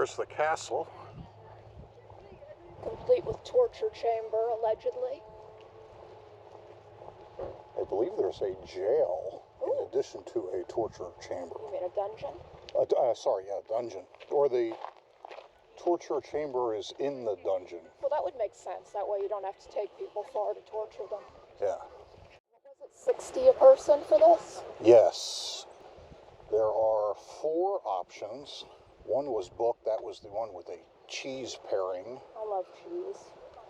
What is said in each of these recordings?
There's the castle. Complete with torture chamber, allegedly. I believe there's a jail Ooh. in addition to a torture chamber. You mean a dungeon? Sorry, yeah, dungeon. Or the torture chamber is in the dungeon. Well, that would make sense. That way you don't have to take people far to torture them. Yeah. Was it 60 a person for this? Yes. There are 4 options. One was booked. That was the one with a cheese pairing. I love cheese.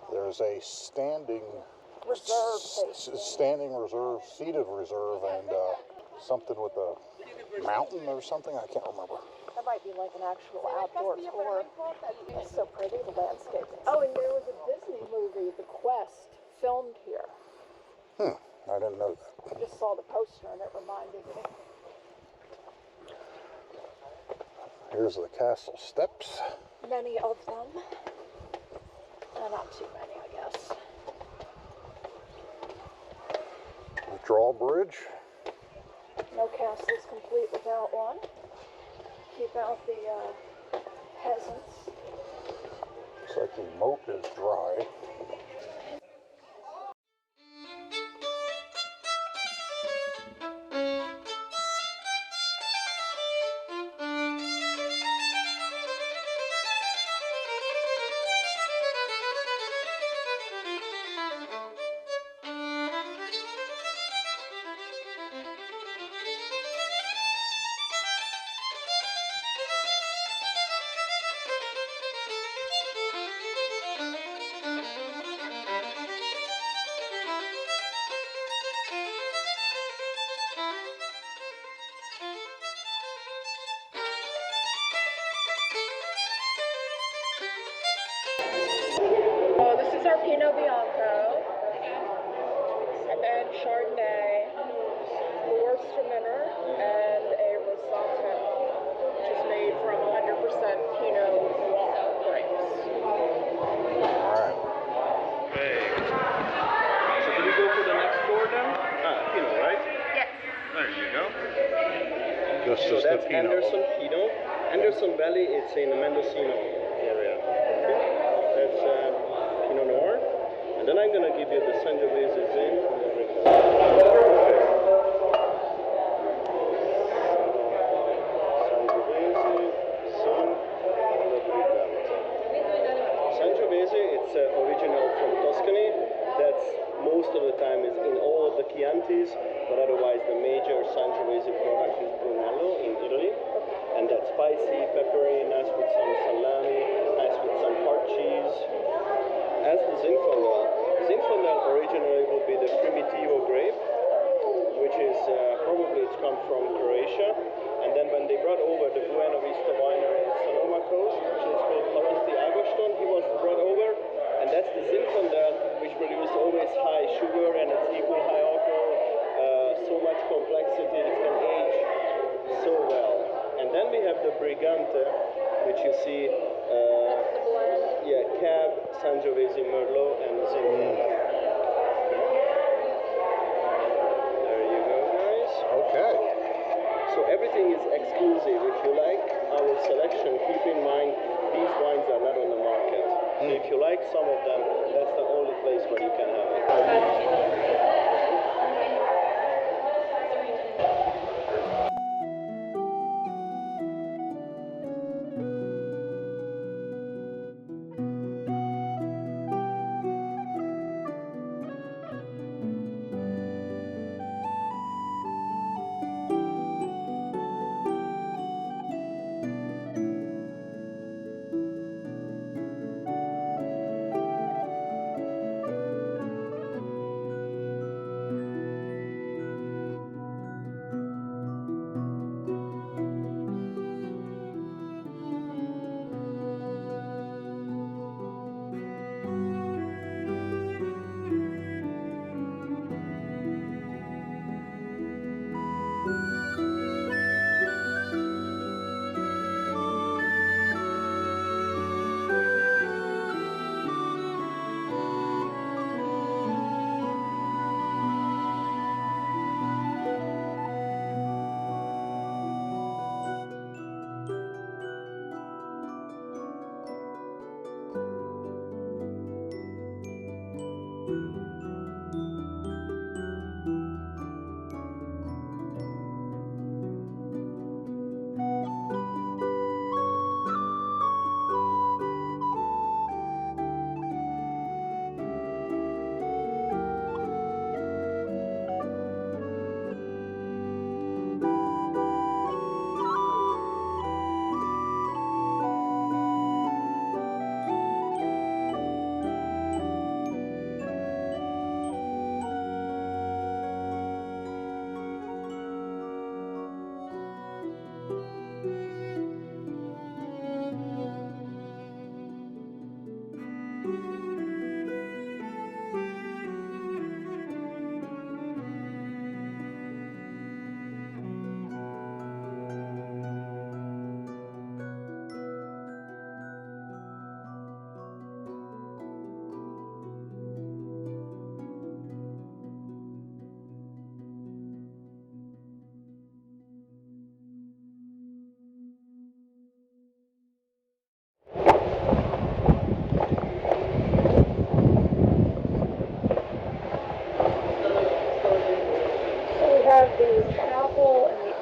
There's a standing Reserve tasting. Standing reserve, seated reserve, and something with a mountain or something. I can't remember. That might be like an actual outdoor tour. It's so pretty, the landscape. Oh, and there was a Disney movie, The Quest, filmed here. I didn't know that. I just saw the poster and it reminded me. Here's the castle steps. Many of them. Not too many, I guess. The drawbridge. No castle is complete without one. Keep out the peasants. Looks like the moat is dry. This is our Pinot Bianco, and then Chardonnay, Gewürztraminer, and a Rosato, which is made from 100% Pinot Noir grapes. Alright. Okay. So do we go for the next door then? Pinot, right? Yes. There you go. This So is that's the Pinot. Anderson Pinot. Anderson Valley, it's in the Mendocino area. Okay. That's Pinot Noir. And then I'm going to give you the Sangiovese Zin from the Brigante. Sangiovese, it's original from Tuscany. That's most of the time is in all of the Chiantis, but otherwise the major Sangiovese product is Brunello in Italy. And that's spicy, peppery, nice with some salami, nice with some hard cheese. As the Zinfandel originally would be the Primitivo grape, which is probably it's come from Croatia. And then when they brought over the Buena Vista winery in Sonoma Coast, which is called Palazzi Agoston, he was brought over, and that's the Zinfandel, which produced always high sugar and it's equal high alcohol, so much complexity, it can age so well. And then we have the Brigante, which you see, Cab, Sangiovese, Merlot, and Zinfandel. There you go, guys. Okay. So everything is exclusive. If you like our selection, keep in mind these wines are not on the market. So if you like some of them, that's the only place where you can have it.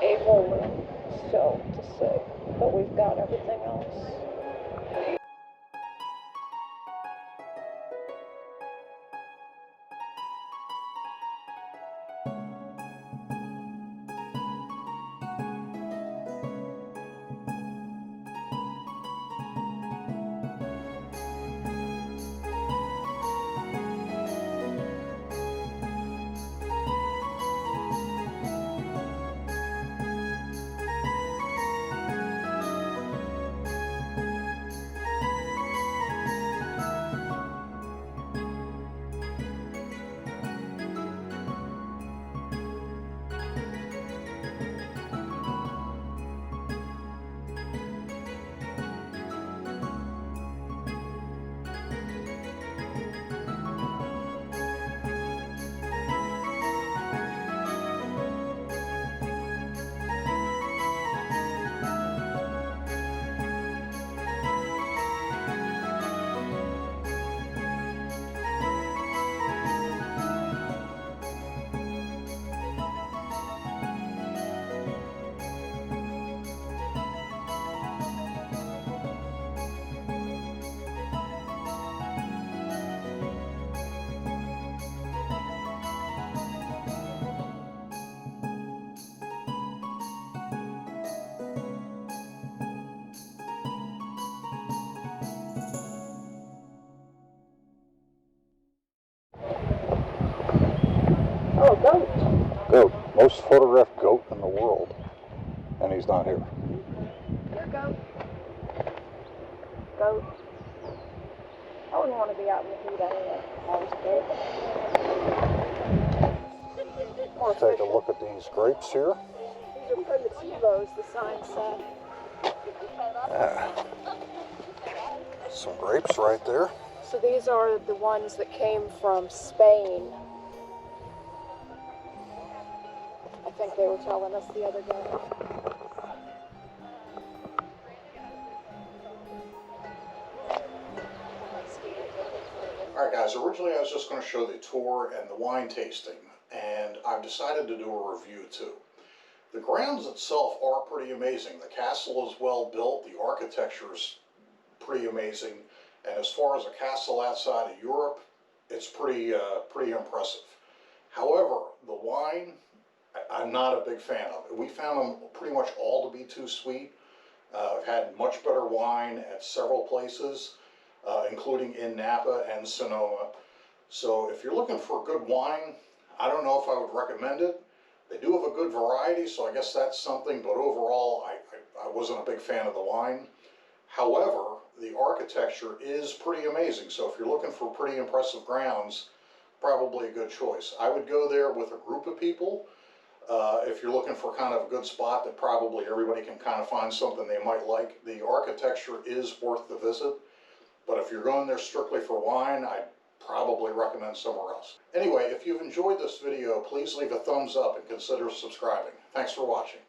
a hole in still to see, but we've got everything else. Oh, goat. Goat. Most photographed goat in the world. And he's not here. Here, goat. Goat. I wouldn't want to be out in the heat anyway. Always goat. Let's take a look at these grapes here. These are primitivos, the sign said. Some grapes right there. So these are the ones that came from Spain. I think they were telling us the other day. Alright guys, originally I was just going to show the tour and the wine tasting, and I've decided to do a review too. The grounds itself are pretty amazing. The castle is well built, the architecture is pretty amazing, and as far as a castle outside of Europe, it's pretty impressive. However, the wine, I'm not a big fan of. We found them pretty much all to be too sweet. I've had much better wine at several places, including in Napa and Sonoma. So if you're looking for good wine, I don't know if I would recommend it. They do have a good variety, so I guess that's something, but overall I wasn't a big fan of the wine. However, the architecture is pretty amazing, so if you're looking for pretty impressive grounds, probably a good choice. I would go there with a group of people. If you're looking for kind of a good spot that probably everybody can kind of find something they might like, the architecture is worth the visit. But if you're going there strictly for wine, I'd probably recommend somewhere else. Anyway, if you've enjoyed this video, please leave a thumbs up and consider subscribing. Thanks for watching.